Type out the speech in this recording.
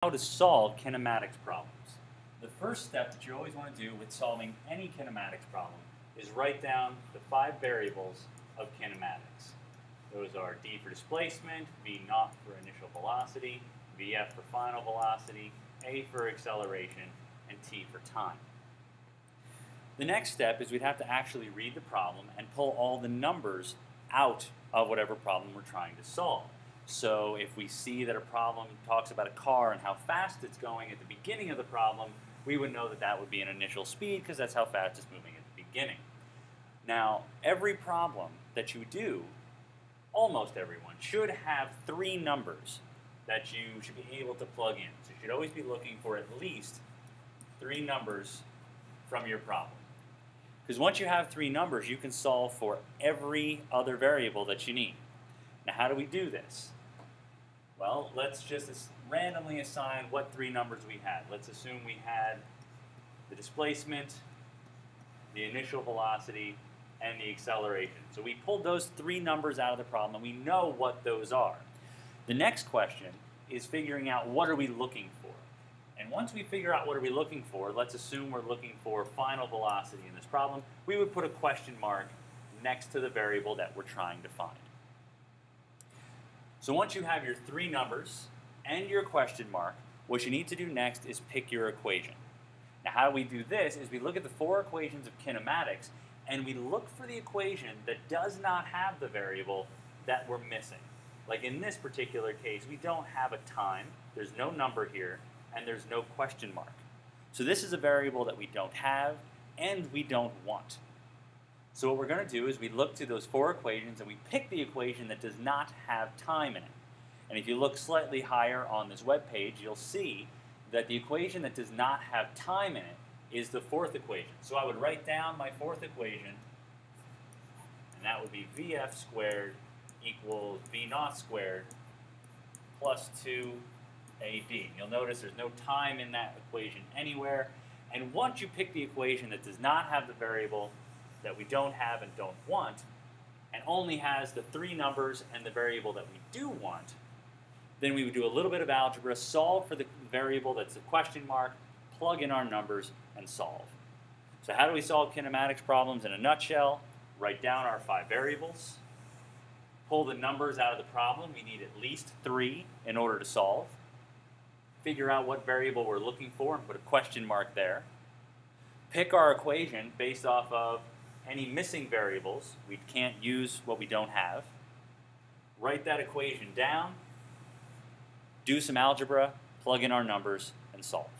How to solve kinematics problems. The first step that you always want to do with solving any kinematics problem is write down the 5 variables of kinematics. Those are d for displacement, v naught for initial velocity, vf for final velocity, a for acceleration, and t for time. The next step is we'd have to actually read the problem and pull all the numbers out of whatever problem we're trying to solve. So if we see that a problem talks about a car and how fast it's going at the beginning of the problem, we would know that that would be an initial speed because that's how fast it's moving at the beginning. Now, every problem that you do, almost everyone, should have 3 numbers that you should be able to plug in. So you should always be looking for at least 3 numbers from your problem. Because once you have 3 numbers, you can solve for every other variable that you need. Now, how do we do this? Well, let's just randomly assign what 3 numbers we had. Let's assume we had the displacement, the initial velocity, and the acceleration. So we pulled those 3 numbers out of the problem, and we know what those are. The next question is figuring out what are we looking for. And once we figure out what are we looking for, let's assume we're looking for final velocity in this problem, we would put a question mark next to the variable that we're trying to find. So once you have your 3 numbers and your question mark, what you need to do next is pick your equation. Now how we do this is we look at the 4 equations of kinematics and we look for the equation that does not have the variable that we're missing. Like in this particular case, we don't have a time, there's no number here, and there's no question mark. So this is a variable that we don't have and we don't want. So what we're going to do is we look to those 4 equations and we pick the equation that does not have time in it. And if you look slightly higher on this web page, you'll see that the equation that does not have time in it is the 4th equation. So I would write down my 4th equation, and that would be vf squared equals v naught squared plus 2ad. You'll notice there's no time in that equation anywhere. And once you pick the equation that does not have the variable that we don't have and don't want, and only has the 3 numbers and the variable that we do want, then we would do a little bit of algebra, solve for the variable that's a question mark, plug in our numbers, and solve. So how do we solve kinematics problems in a nutshell? Write down our 5 variables, pull the numbers out of the problem. We need at least 3 in order to solve. Figure out what variable we're looking for and put a question mark there. Pick our equation based off of any missing variables. We can't use what we don't have. Write that equation down, do some algebra, plug in our numbers, and solve.